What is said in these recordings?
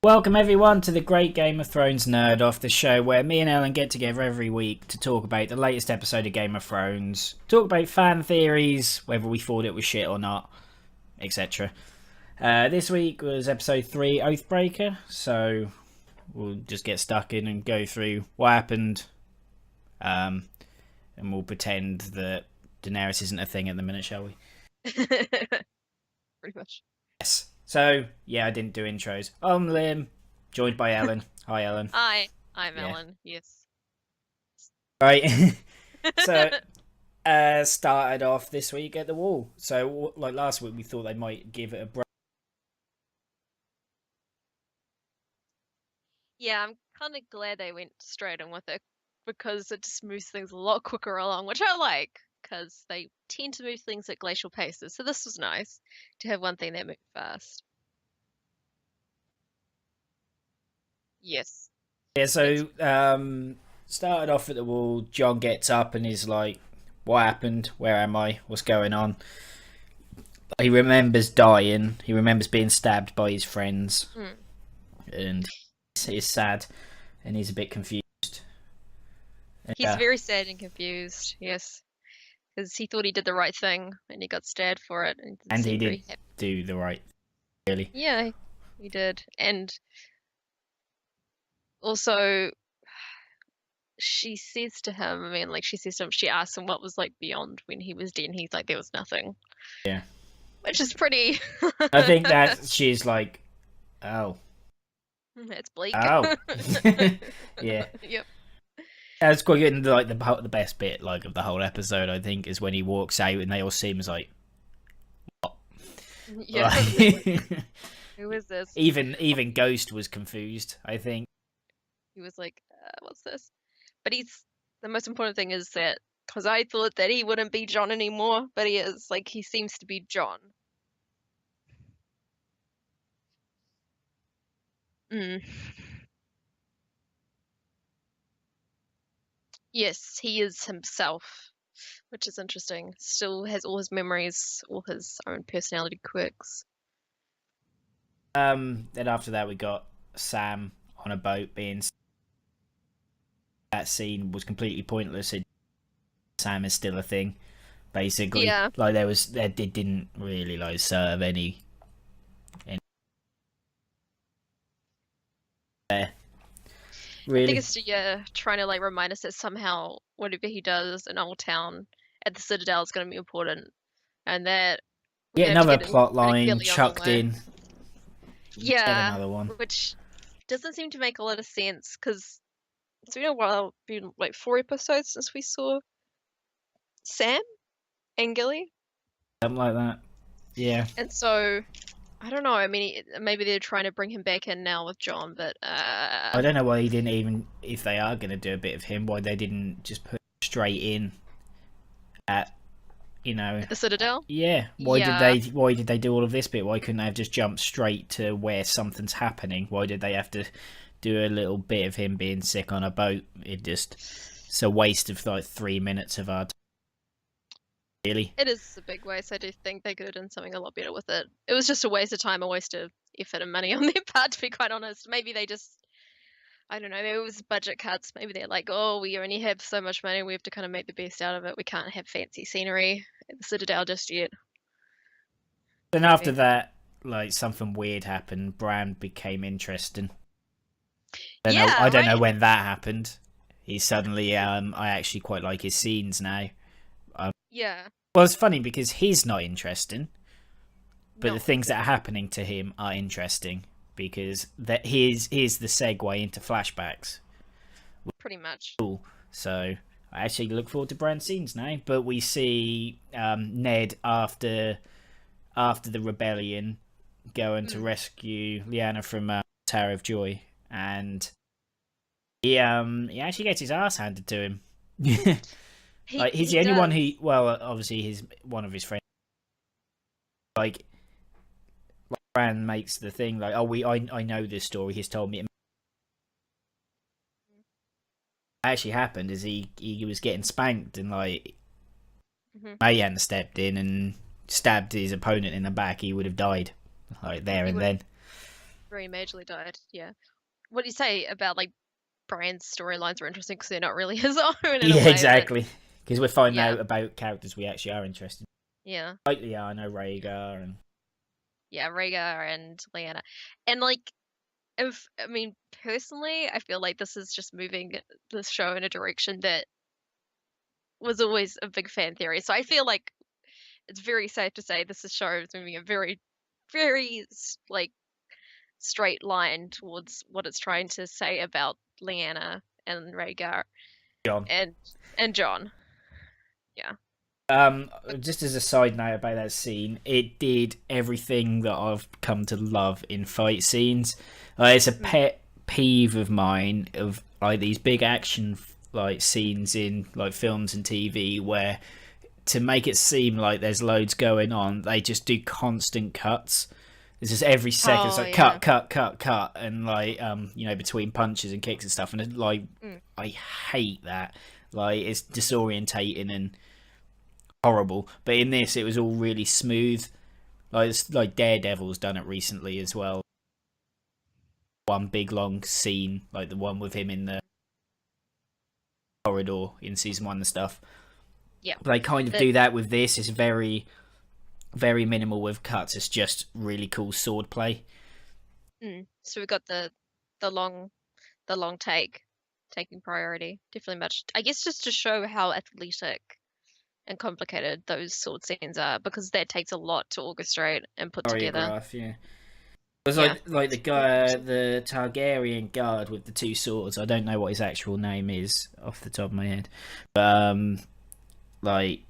Welcome everyone to the Great Game of Thrones Nerd Off, the show where me and Ellen get together every week to talk about the latest episode of Game of Thrones, talk about fan theories, whether we thought it was shit or not, etc. This week was episode 3, Oathbreaker, so we'll just get stuck in and go through what happened, and we'll pretend that Daenerys isn't a thing at the minute, shall we? Pretty much. Yes. So, yeah, I didn't do intros. I'm Liam, joined by Ellen. Hi, Ellen. Hi, I'm Yeah. Ellen. Yes. Right. So, started off this week at the Wall. So, like last week, we thought they might give it a break. Yeah, I'm kind of glad they went straight in with it because it just moves things a lot quicker along, which I like because they tend to move things at glacial paces. So this was nice to have one thing that moved fast. Yes. Yeah, so started off at the Wall. Jon gets up and is like, what happened? Where am I? What's going on? He remembers dying. He remembers being stabbed by his friends. And he's sad and he's a bit confused. He's very sad and confused, yes. Because he thought he did the right thing and he got stabbed for it. And he did do the right thing, really. Yeah, he did. And also, she says to him, she asks him what was like beyond when he was dead, and he's like, there was nothing. Yeah. Which is pretty. I think that she's like, oh. It's bleak. Oh. Yeah. Yep. That's quite good. And like the best bit like of the whole episode, I think, is when he walks out and they all seem as like, what? Yeah. Like, who is this? Even Ghost was confused, I think. He was like, what's this? But the most important thing is that, because I thought that he wouldn't be Jon anymore, but he is. Like, he seems to be Jon. Yes, he is himself, which is interesting. Still has all his memories, all his own personality quirks. Then after that we got Sam on a boat being. That scene was completely pointless. Sam is still a thing, basically. Yeah. Like it didn't really like serve any. Really. I think it's trying to like remind us that somehow whatever he does in Old Town at the Citadel is going to be important, and that another plot line chucked in. Yeah, another one, which doesn't seem to make a lot of sense because it's been a while, been like 4 episodes since we saw Sam and Gilly, something like that. Yeah, and so I don't know. I mean, maybe they're trying to bring him back in now with Jon, but I don't know why he didn't even. If they are going to do a bit of him, why they didn't just put straight in at at the Citadel. Yeah. Why did they do all of this bit? Why couldn't they have just jumped straight to where something's happening? Why did they have to do a little bit of him being sick on a boat? It's a waste of like 3 minutes of our time. Really? It is a big waste. I do think they could have done something a lot better with it. It was just a waste of time, a waste of effort and money on their part, to be quite honest. Maybe they just, I don't know, maybe it was budget cuts. Maybe they're like, oh, we only have so much money, we have to kind of make the best out of it. We can't have fancy scenery at the Citadel just yet. Then after that, like something weird happened. Bran became interesting. I don't know when that happened. He's suddenly, I actually quite like his scenes now. Yeah. Well, it's funny because he's not interesting, but the things that are happening to him are interesting because here's the segue into flashbacks. Pretty much. Cool. So I actually look forward to Bran's scenes now. But we see Ned after the rebellion going to rescue Lyanna from Tower of Joy, and he actually gets his ass handed to him. He's the only one who, well, obviously he's one of his friends. Like Bran makes the thing like, oh, I know this story. He's told me. It actually happened is he was getting spanked and like May hadn't stepped in and stabbed his opponent in the back, he would have died like there and then. very majorly died. Yeah. What do you say about like Brian's storylines are interesting because they're not really his own in a Yeah, way, but exactly. Because we're finding yeah, out about characters we actually are interested yeah, in. Like Liana, Rhaegar, and yeah, Rhaegar and Lyanna, and like if I mean personally, I feel like this is just moving the show in a direction that was always a big fan theory. So I feel like it's very safe to say this show is moving a very, very like straight line towards what it's trying to say about Lyanna and Rhaegar Jon. and and John. Yeah. Just as a side note about that scene, it did everything that I've come to love in fight scenes. It's a Mm. pet peeve of mine of like these big action like scenes in like films and TV where to make it seem like there's loads going on, they just do constant cuts. It's just every second, it's Oh like yeah. cut, cut, cut, cut, and like between punches and kicks and stuff, and it, like Mm. I hate that. Like it's disorientating and horrible. But in this, it was all really smooth. Like it's like Daredevil's done it recently as well. One big long scene, like the one with him in the corridor in season 1 and stuff. Yeah. But they kind of That do that with this. It's very, very minimal with cuts. It's just really cool sword play. so we got the long the long taking priority. Definitely much I guess just to show how athletic and complicated those sword scenes are because that takes a lot to orchestrate and put together. Choreograph, yeah. It was Yeah. like the It's very guy, impressive. the Targaryen guard with the two swords. I don't know what his actual name is off the top of my head, but like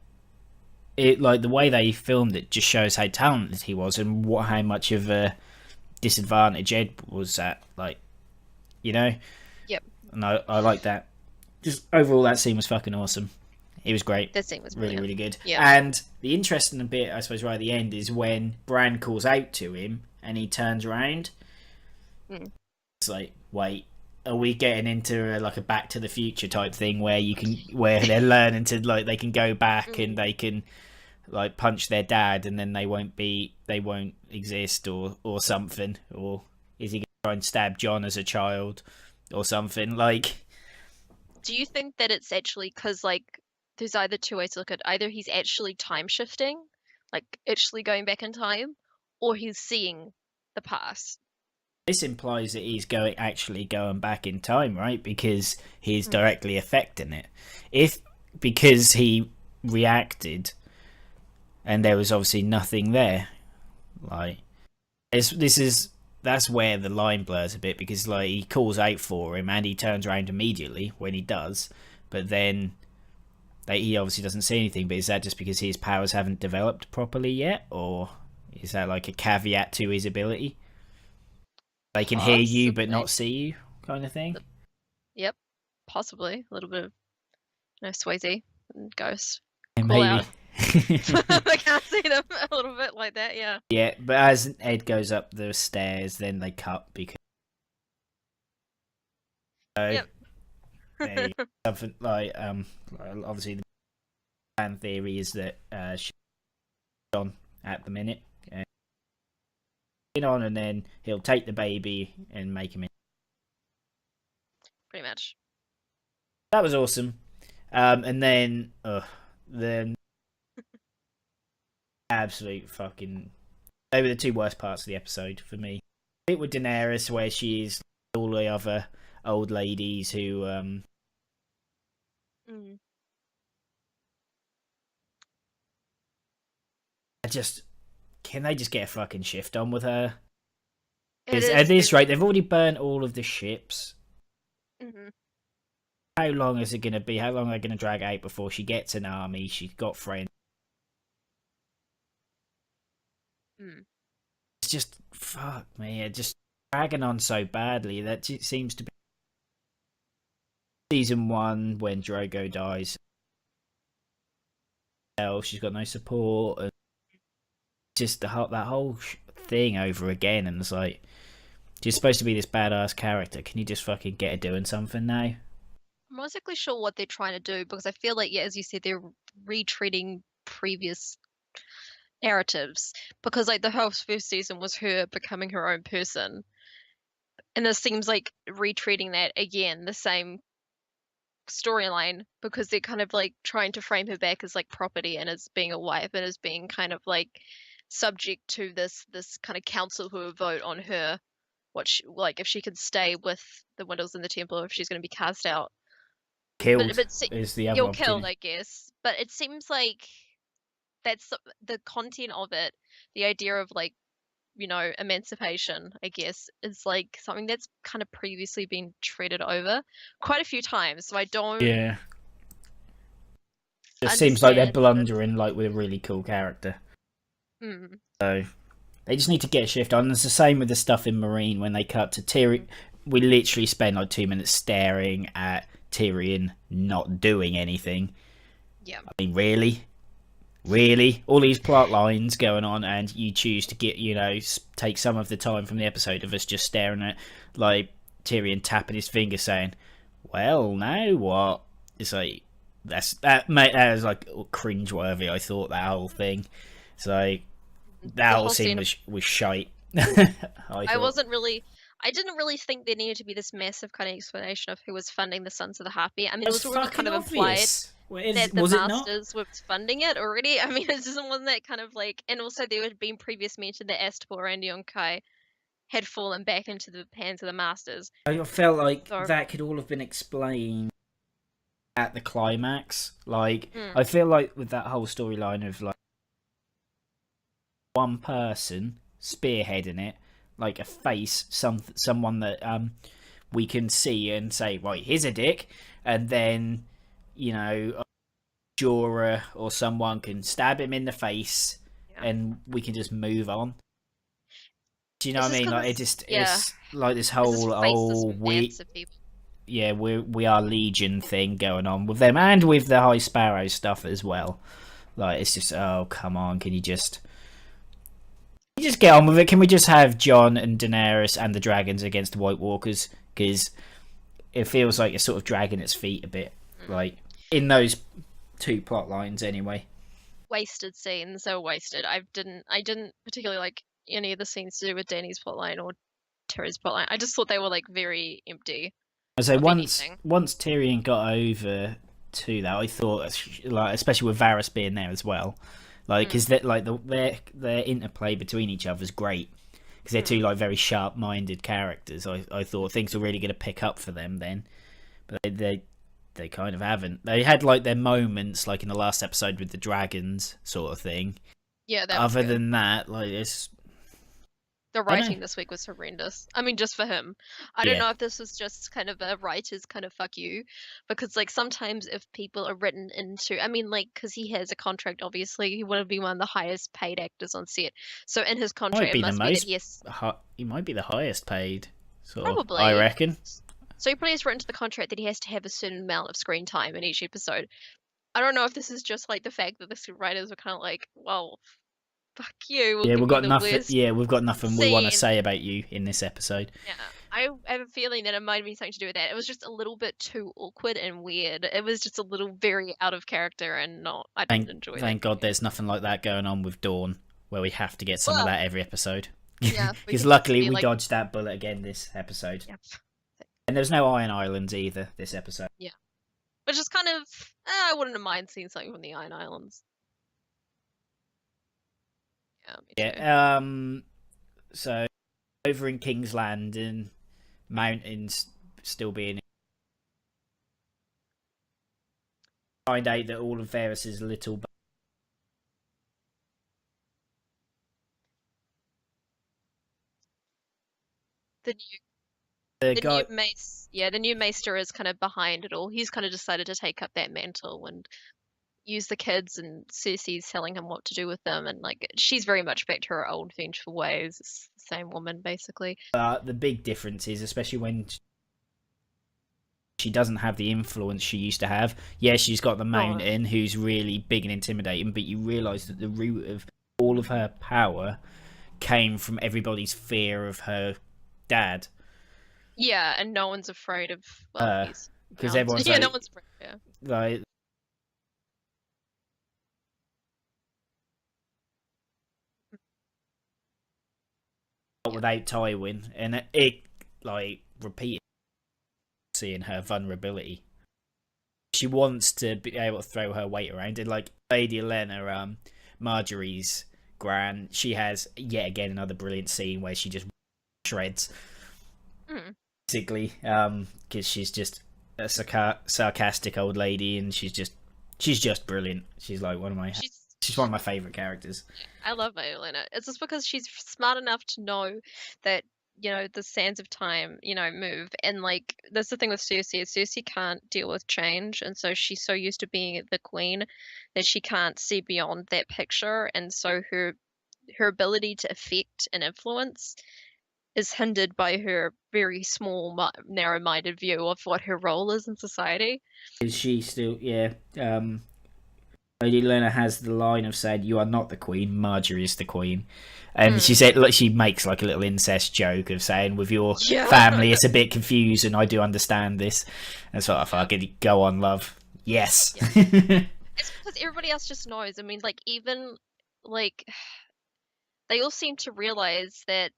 it, like the way they filmed it just shows how talented he was and how much of a disadvantage Ed was at. Like, you know, Yep. and I like that. Just overall, that scene was fucking awesome. It was great. That scene was Really, brilliant. really good. Yeah. And the interesting bit, I suppose, right at the end is when Bran calls out to him and he turns around. Mm. It's like, wait, are we getting into like a Back to the Future type thing where they're learning to like they can go back and Mm. they can like punch their dad and then they won't exist or something, or is he going to try and stab John as a child or something like? Do you think that it's actually because like there's either two ways to look at it. Either he's actually time shifting, like actually going back in time, or he's seeing the past. This implies that he's actually going back in time, right? Because he's Mm. directly affecting it. If because he reacted and there was obviously nothing there, like this is that's where the line blurs a bit because like he calls out for him and he turns around immediately when he does, but then he obviously doesn't see anything. But is that just because his powers haven't developed properly yet, or is that like a caveat to his ability? They can hear you but not Possibly. see you, kind of thing. Yep. Possibly. A little bit of Swayze and Ghost. Call Maybe. out. I can't see them a little bit like that, yeah. Yeah, but as Ed goes up the stairs, then they cut because Yep. they something like obviously the fan theory is that she's on at the minute, on, and then he'll take the baby and make him in. Pretty much. That was awesome. And then the absolute fucking they were the two worst parts of the episode for me. It with Daenerys where she's all the other old ladies who Mm. just can they just get a fucking shift on with her? It At is this very. rate, they've already burnt all of the ships. Mhm. How long is it going to be? How long are they going to drag out before she gets an army? She's got friends. Mm. It's just fuck me. It just dragging on so badly. That it seems to be season 1 when Drogo dies. She's got no support, and just that whole thing over again. And it's like she's supposed to be this badass character. Can you just fucking get her doing something now? I'm not exactly sure what they're trying to do because I feel like, yeah, as you said, they're retreading previous narratives because like the whole first season was her becoming her own person, And this seems like retreading that again, the same storyline, because they're kind of like trying to frame her back as like property and as being a wife and as being kind of like subject to this kind of council who will vote on her, like if she can stay with the Windows in the Temple or if she's going to be cast out. Killed But is the other you're killed, opportunity. I guess. But it seems like that's the content of it, the idea of like, emancipation, I guess, is like something that's kind of previously been treated over quite a few times. So I don't Yeah. It seems like they're understand sort of. blundering like with a really cool character. Mm, So they just need to get a shift on. It's the same with the stuff in Marine when they cut to Tyrion. We literally spend like 2 minutes staring at Tyrion not doing anything. yeah. I mean, really? Really? All these plot lines going on, and you choose to get, take some of the time from the episode of us just staring at, like, Tyrion tapping his finger saying, well, now what? It's like, that was like cringeworthy, I thought, that whole thing. It's like, that The whole whole scene scene of was shite. I I thought. wasn't really I didn't really think there needed to be this massive kind of explanation of who was funding the Sons of the Harpy. I mean, it That's was already kind fucking of implied obvious. that the Was it not? Masters was funding it already. I mean, it just wasn't that kind of like, and also there had been previous mention that Astapor and Yonkai had fallen back into the hands of the Masters. I felt like So, that could all have been explained at the climax. Like, mm, I feel like with that whole storyline of like one person spearheading it, like a face, someone that we can see and say, right, here's a dick, and then a juror or someone can stab him in the face, yeah. and we can just move on. Do you know It's what I just mean? because Like it it's, just yeah, it's like this it's this whole faceless we mass of people. yeah we are Legion thing going on with them and with the High Sparrow stuff as well. Like it's just, oh come on, can you just get on with it? Can we just have Jon and Daenerys and the dragons against the White Walkers? Because it feels like it's sort of dragging its feet a bit, Mm. like in those two plot lines anyway. Wasted scenes. They were wasted. I didn't particularly like any of the scenes to do with Dany's plotline or Terry's plotline. I just thought they were like very empty I say of once anything. once Tyrion got over to that, I thought, like, especially with Varys being there as well, like Mm, because like their interplay between each other is great because they're two mm. like very sharp-minded characters. I thought things were really going to pick up for them then, but they kind of haven't. They had like their moments, like in the last episode with the dragons, sort of thing. Yeah, that was Other good. than that, like it's The I don't know. writing this week was horrendous. I mean, just for him. I don't Yeah, know if this was just kind of a writer's kind of fuck you, because like sometimes if people are written into, I mean, like, because he has a contract, obviously, he would be one of the highest paid actors on set. So in his might contract, it be the must be that most. he has He might be the highest paid. Sort of, I probably. reckon. So he probably has written to the contract that he has to have a certain amount of screen time in each episode. I don't know if this is just like the fact that the writers were kind of like, well, fuck you, we'll Yeah, give we've you got the nothing. worst Yeah, we've got nothing we want to scene. say about you in this episode. Yeah, I have a feeling that it might be something to do with that. It was just a little bit too awkward and weird. It was just a little very out of character and not. I didn't Thank, enjoy that. thank God, there's nothing like that going on with Dawn, where we have to get some of Well, that every episode. yeah, we Because can just luckily be we like, dodged that bullet again this episode, yeah, and there's no Iron Islands either this episode. yeah. Which is kind of, I wouldn't have mind seeing something from the Iron Islands. Yeah, me too. Yeah. So over in King's Landing, mountains still being. Find out that all of Varys's little. The new, The the new guy. mace, yeah, the new maester is kind of behind it all. He's kind of decided to take up that mantle and use the kids, and Cersei's telling him what to do with them, and like she's very much back to her old vengeful ways. It's the same woman basically. The big difference is, especially when she doesn't have the influence she used to have. Yeah, she's got the No. mountain who's really big and intimidating, but you realise that the root of all of her power came from everybody's fear of her dad. Yeah, and no one's afraid of, well, he's Because around. everyone's Yeah, no one's afraid. Yeah. like Yeah. without Tywin, and it like repeating seeing her vulnerability. She wants to be able to throw her weight around, and like Lady Olenna, Marjorie's gran, she has yet again another brilliant scene where she just shreds, Mm. basically, because she's just a sarcastic old lady, and she's just brilliant. She's like She's she's one of my favorite characters. I love Violina. It's just because she's smart enough to know that, the sands of time, move. And like that's the thing with Cersei, is Cersei can't deal with change, and so she's so used to being the queen that she can't see beyond that picture, and so her ability to affect and influence is hindered by her very small, narrow-minded view of what her role is in society. Is she still, yeah? Lady Lena has the line of said, "You are not the queen. Marjorie is the queen," and she Mm. said, like, she makes like a little incest joke of saying, "With your Yeah. family, it's a bit confusing. I do understand this." And so I thought, go on, love. Yes. Yeah. It's because everybody else just knows. I mean, like even like they all seem to realize that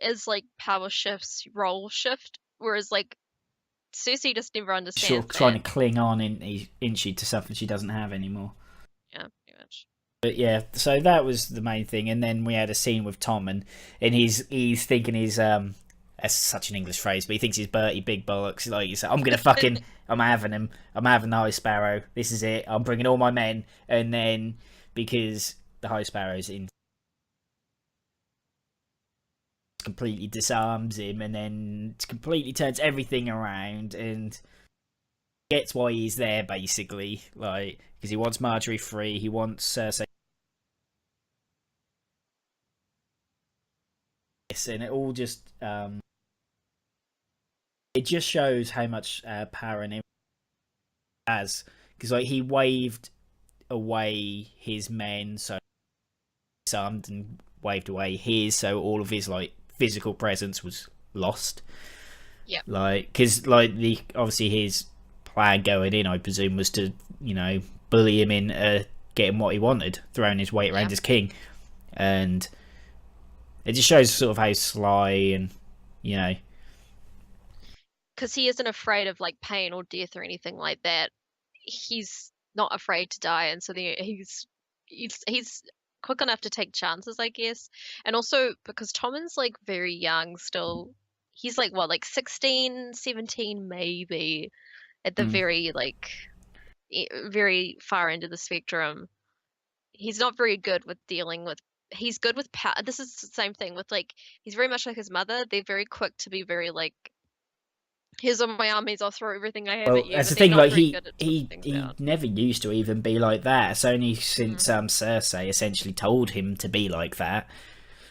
as like power shifts, role shift, whereas like Cersei just never Sort understands of trying that. to cling on in she to something she doesn't have anymore. Yeah, pretty much. But yeah, so that was the main thing, and then we had a scene with Tom, and he's thinking he's that's such an English phrase, but he thinks he's Bertie Big Bollocks. Like he's like, I'm gonna fucking, I'm having him, I'm having the High Sparrow. This is it. I'm bringing all my men, and then because the High Sparrow's in, completely disarms him, and then completely turns everything around, and gets why he's there basically, like because he wants Marjorie free, he wants Cersei, and it all just it just shows how much power and influence he has, because like he waved away his men, so disarmed and waved away his, so all of his like physical presence was lost. Yeah. Like because like the obviously his plan going in, I presume, was to bully him in getting what he wanted, throwing his weight around as king, and it just shows sort of how sly and Because he isn't afraid of like pain or death or anything like that. He's not afraid to die, and so he's quick enough to take chances, I guess. And also because Tommen's like very young still. He's like what, like 16, 17 maybe at the mm, very like very far end of the spectrum. He's not very good with dealing with. He's good with power. This is the same thing with like he's very much like his mother. They're very quick to be very like, here's all my armies, I'll throw everything I have at well, you, that's the but they're thing. not Like very good at sorting things he out. never used to even be like that. It's only Mm, since Cersei essentially told him to be like that,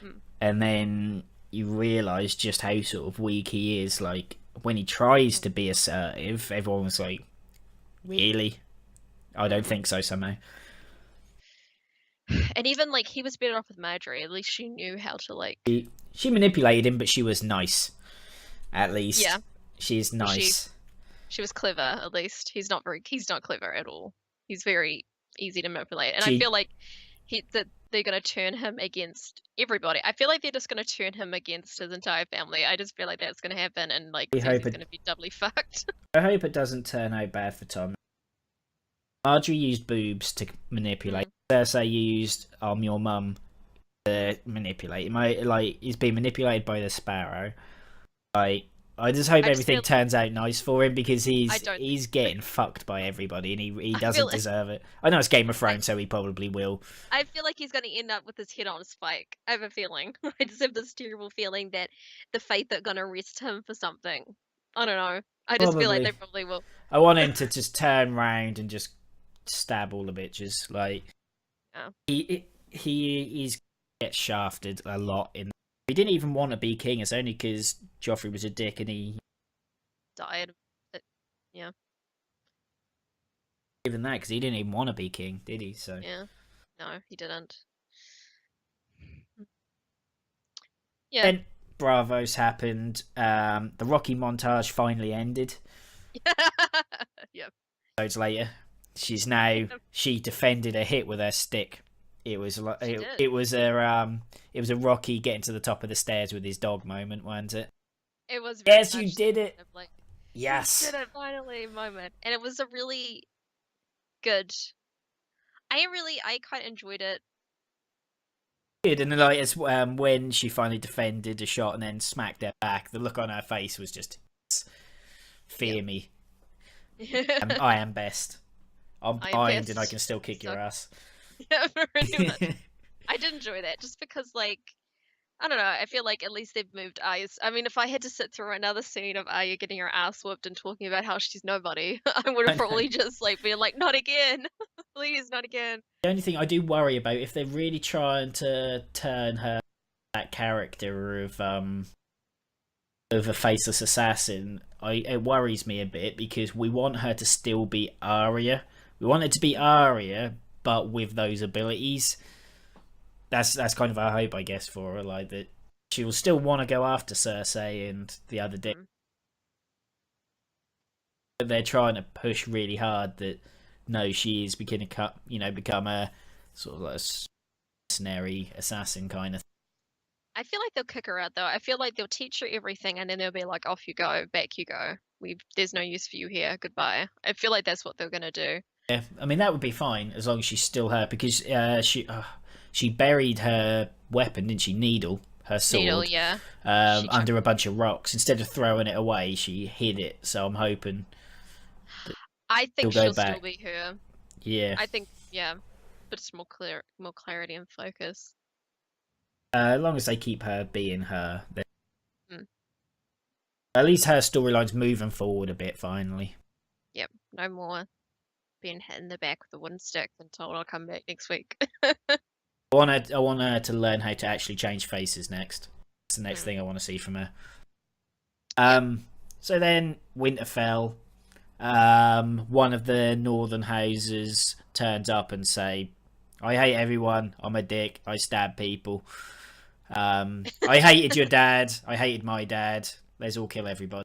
mm, and then you realise just how sort of weak he is. Like when he tries to be assertive, everyone's like, "Really? I don't mm. think so." Somehow, And even like he was better off with Marjorie. At least she knew how to like. she manipulated him, but she was nice. At Yeah, least she's she nice. she was clever. At least he's not clever at all. He's very easy to manipulate, and I She feel like that they're gonna turn him against everybody. I feel like they're just gonna turn him against his entire family. I just feel like that's gonna happen, and like hope Cersei's it. gonna be doubly fucked. I hope it doesn't turn out bad for Tom. Marjorie used boobs to manipulate. Mm. Cersei used "I'm your mum" to manipulate him. Like he's being manipulated by the Sparrow. Like I just hope I just everything feel turns out nice for him, because I don't. he's getting fucked by everybody, and he I feel doesn't deserve it. I know it's Game of I Thrones, so he probably will. I feel like he's gonna end up with his head on a spike. I have a feeling. I just have this terrible feeling that the Faith are gonna arrest him for something. I don't know. I just feel like they Probably. probably will. I want him to just turn round and just stab all the bitches. Like Yeah, he's gets shafted a lot in. He didn't even want to be king. It's only because Joffrey was a dick, and he died. But, yeah, even that because he didn't even want to be king, did he? So yeah. No, he didn't. Yeah. then Bravos happened. The Rocky montage finally ended. Yep. Loads later, she defended a hit with her stick. It was like She did. it was a Rocky getting to the top of the stairs with his dog moment, wasn't it? It was very Yes, you much did it. kind of like, we Yes. did it finally moment. And it was a really good. I quite enjoyed it. Good, and like it's when she finally defended a shot and then smacked her back. The look on her face was just Yeah. fear me. I am best. I'm I am blind and I best. can still You kick your suck. ass. Yeah, pretty much. I did enjoy that just because, like, I don't know. I feel like at least they've moved Arya's. I mean, if I had to sit through another scene of Arya getting her ass whooped and talking about how she's nobody, I would I have know. probably just like been like, not again, please, not again. The only thing I do worry about if they're really trying to turn her that character of a faceless assassin, it worries me a bit because we want her to still be Arya. We want it to be Arya, but with those abilities. That's kind of our hope, I guess, for her. Like that, she will still want to go after Cersei and the other day. Mm. But they're trying to push really hard that no, she is beginning to become a sort of like a mercenary assassin kind of. I feel like they'll kick her out though. I feel like they'll teach her everything and then they'll be like, off you go, back you go. There's no use for you here. Goodbye. I feel like that's what they're gonna do. Yeah, I mean that would be fine as long as she's still her because she buried her weapon, didn't she? Needle, her Needle, sword, yeah. She chucked. under a bunch of rocks. Instead of throwing it away, she hid it. So I'm hoping I she'll think go she'll still back. be her. Yeah, I think, yeah, but it's more clarity and focus. as long as they keep her being her, then Mm. at least her storyline's moving forward a bit finally. Yep, no more being hit in the back with a wooden stick and told I'll come back next week. I want her to learn how to actually change faces next. That's the next Mm. thing I want to see from her. Yep. So then Winterfell. One of the northern houses turns up and say, "I hate everyone. I'm a dick. I stab people. I hated your dad. I hated my dad. Let's all kill everybody."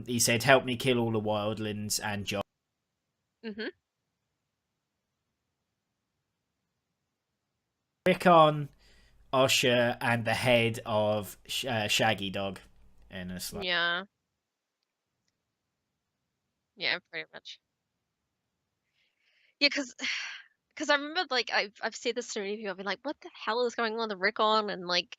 He said, "Help me kill all the wildlings and John." Mhm. Rickon, Osher, and the head of Shaggy Dog, and it's like, Yeah. Yeah, pretty much. Yeah, because I remember like I've said this to many people. I've been like, what the hell is going on with Rickon? And like,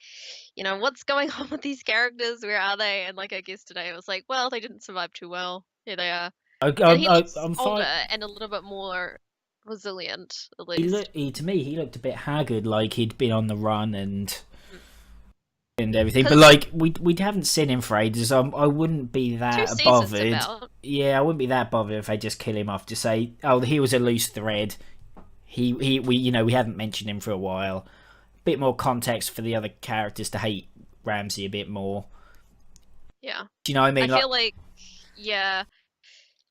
what's going on with these characters? Where are they? And like I guess today it was like, well, they didn't survive too well. Here they are. And he looks I'm older fine. and a little bit more resilient, at He least. looked. To me, he looked a bit haggard, like he'd been on the run and everything. But Because like we haven't seen him for ages. I wouldn't be 2 that seasons bothered. about. Yeah, I wouldn't be that bothered if they just kill him off. Just say, oh, he was a loose thread. We hadn't mentioned him for a while. Bit more context for the other characters to hate Ramsay a bit more. Yeah. Do you know what I I mean? Like, feel like, yeah.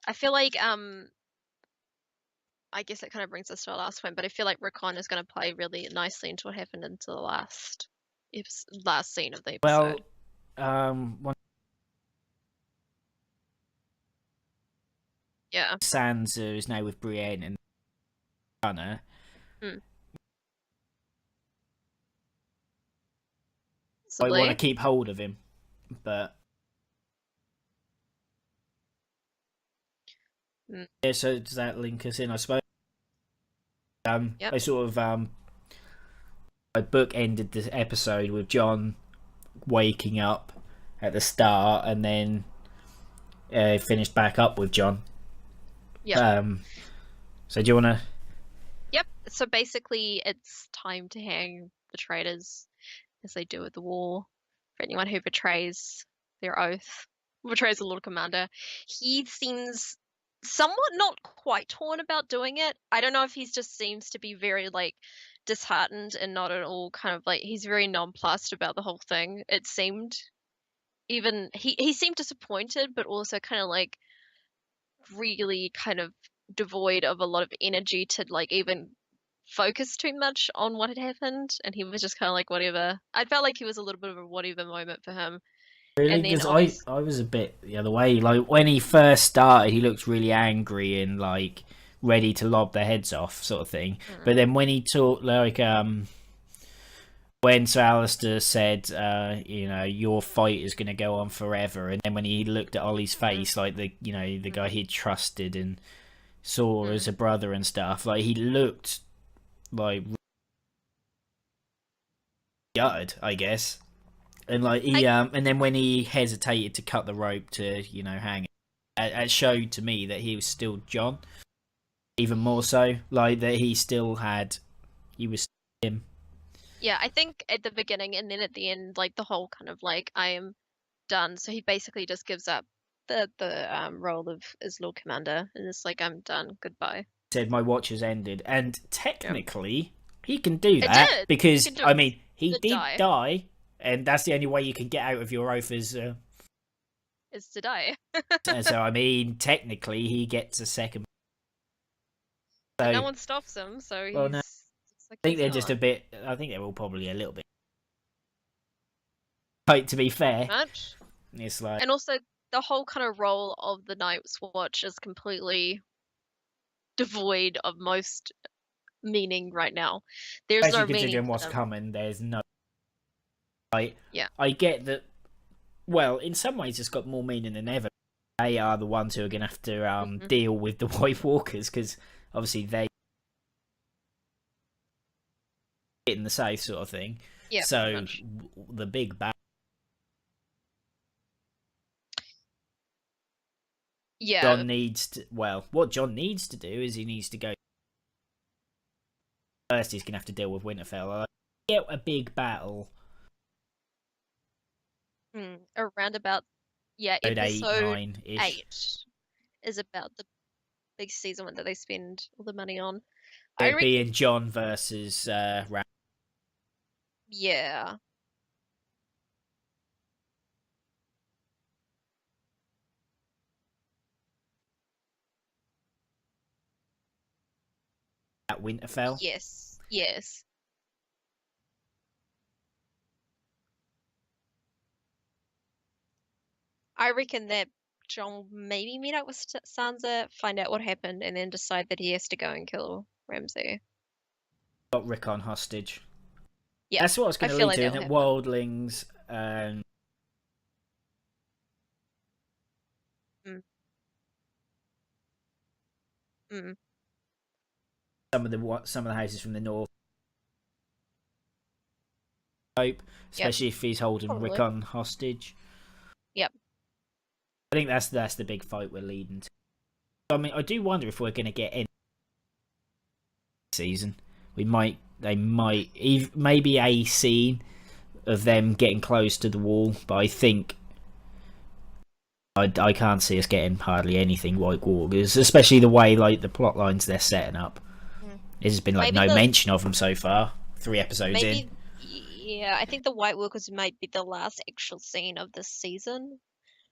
I feel like, I guess it kind of brings us to our last point, but I feel like Rickon is going to play really nicely into what happened into the last scene of the well, episode. one Yeah. Sansa is now with Brienne and Gunner. Mm. I want to Possibly. keep hold of him, but Mm. yeah. So does that link us in? I suppose. Yep. I sort of my book ended the episode with John waking up at the start, and then finished back up with John. Yep. So do you want to? Yep. So basically, it's time to hang the traitors, as they do at the war. For anyone who betrays their oath, betrays the Lord Commander, he seems somewhat not quite torn about doing it. I don't know if he just seems to be very like disheartened and not at all kind of like he's very nonplussed about the whole thing. It seemed even he seemed disappointed, but also kind of like really kind of devoid of a lot of energy to like even focus too much on what had happened, and he was just kind of like whatever. I felt like he was a little bit of a whatever moment for him. Really? And then Because obviously, I was a bit the other way. Like when he first started, he looked really angry and like ready to lob their heads off, sort of thing. But then when he talked like when Sir Alistair said, your fight is going to go on forever, and then when he looked at Ollie's face, like the guy he'd trusted and saw as a brother and stuff, like he looked like gutted, I guess. And like and then when he hesitated to cut the rope to hang it showed to me that he was still John, even more so, like that he was him. Yeah, I think at the beginning and then at the end, like the whole kind of like I am done. So he basically just gives up the role of as Lord Commander and it's like I'm done. Goodbye. Said my watch has ended, and Yeah. technically he can do It that did. You because can do I it. mean he Did did die. die, and that's the only way you can get out of your oath is. Is to die. So I mean, technically he gets a second. And no So one stops him, so well, no, it's like I think he's they're just a not. bit. I think they're all probably a little bit. Like to be fair, Much. it's like And also the whole kind of role of the Night's Watch is completely devoid of most meaning right now. There's especially no meaning considering for what's them. coming. There's no. Yeah. I get that. Well, in some ways, it's got more meaning than ever. They are the ones who are going to have to Mhm. deal with the White Walkers because obviously they get in the safe sort of thing. Yeah, pretty So much. the big battle Yeah. John needs to. Well, what John needs to do is he needs to go first. He's going to have to deal with Winterfell. Get a big battle. Around about Episode eight, episode 9 ish. 8 is about the big season one that they spend all the money on. I It reckon being John versus yeah. at Winterfell. Yes. Yes. I reckon that John maybe meet up with Sansa, find out what happened, and then decide that he has to go and kill Ramsay. Got Rick on hostage. Yeah, That's what I was I going to feel lead like to. that In will that happen. wildlings and Mm, mm, some of the houses from the north. Hope, yep, especially if he's holding Rick probably. on hostage. Yep. I think that's the big fight we're leading to. I mean, I do wonder if we're going to get any season. They might, maybe a scene of them getting close to the wall, but I think I can't see us getting hardly anything White Walkers, especially the way like the plot lines they're setting up. Mm. There's been like Maybe no the mention of them so far. 3 episodes in. maybe yeah, I think the White Walkers might be the last actual scene of this season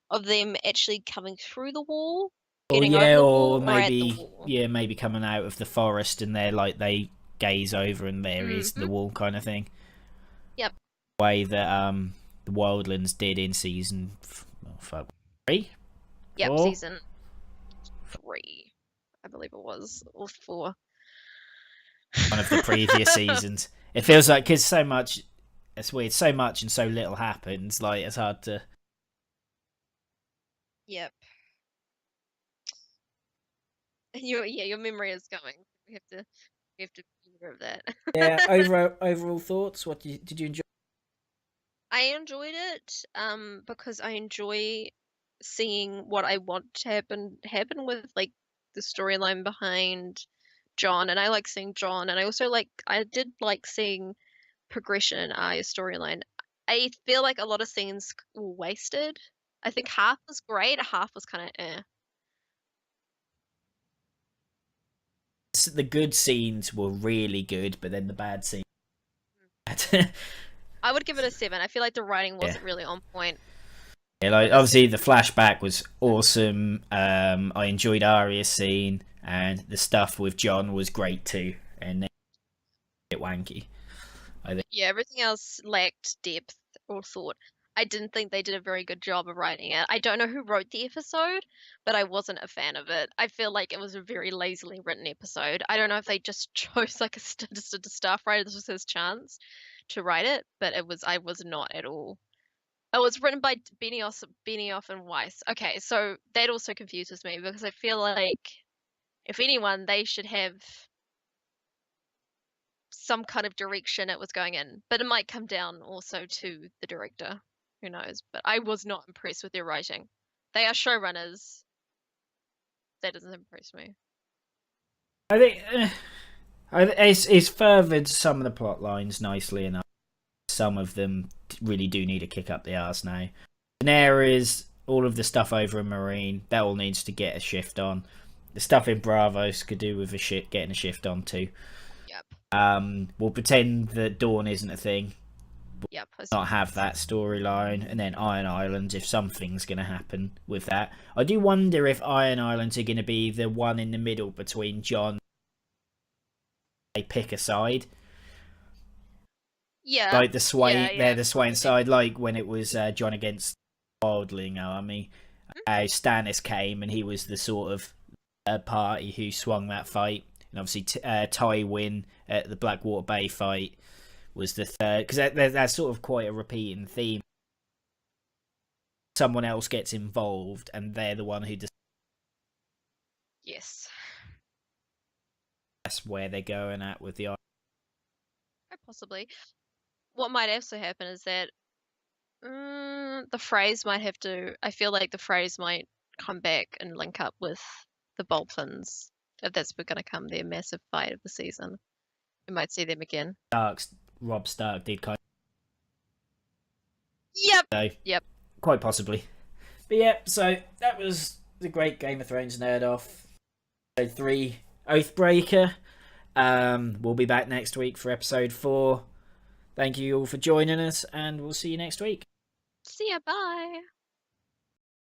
of them actually coming through the wall, Or getting over yeah, the or wall, or at the maybe wall. yeah, maybe coming out of the forest and they gaze over and there is Hmm. the wall kind of thing. Yep. Way that the Wildlands did in season 3, Yep. 4. Season 3, I believe it was, or 4. One of the previous seasons. It feels like because so much, it's weird. So much and so little happens. Like it's hard to. Yep. Your memory is going. We have to be aware of that. Yeah. Overall thoughts. What did you enjoy? I enjoyed it, because I enjoy seeing what I want to happen with like the storyline behind John, and I like seeing John, and I did like seeing progression in Arya's storyline. I feel like a lot of scenes were wasted. I think half was great, half was kind of eh. The good scenes were really good, but then the bad scenes. I would give it a 7. I feel like the writing Yeah. wasn't really on point. Yeah, like But a obviously 7. the flashback was awesome. I enjoyed Arya's scene, and the stuff with John was great too. And then a bit wanky, I think. Yeah, everything else lacked depth or thought. I didn't think they did a very good job of writing it. I don't know who wrote the episode, but I wasn't a fan of it. I feel like it was a very lazily written episode. I don't know if they just chose like a staff writer. This was his chance to write it, but I was not at all. It was written by Benioff and Weiss. Okay, so that also confuses me because I feel like if anyone, they should have some kind of direction it was going in, but it might come down also to the director. Who knows? But I was not impressed with their writing. They are showrunners. That doesn't impress me. I think it's furthered some of the plot lines nicely enough. Some of them really do need a kick up the arse now. Daenerys, all of the stuff over in Marine, that all needs to get a shift on. The stuff in Bravos could do with getting a shift on too. Yep. We'll pretend that Dawn isn't a thing. Yep. Not have that storyline, and then Iron Islands, if something's going to happen with that. I do wonder if Iron Islands are going to be the one in the middle between Jon. They pick a side. Yeah. Like the Swain, yeah, they're the Swain probably. side, like when it was Jon against Wildling army. Stannis came and he was the sort of party who swung that fight. And obviously Tywin at the Blackwater Bay fight was the third, because that's sort of quite a repeating theme. Someone else gets involved and they're the one who decides. Yes. That's where they're going at with the. Possibly. What might also happen is that the phrase might have to. I feel like the phrase might come back and link up with the Boltons if that's going to come their massive fight of the season. We might see them again. Rob Stark did kind of. Yep. So, yep. Quite possibly. But yeah, so that was the great Game of Thrones nerd off. Episode 3, Oathbreaker. We'll be back next week for episode 4. Thank you all for joining us, and we'll see you next week. See ya. Bye.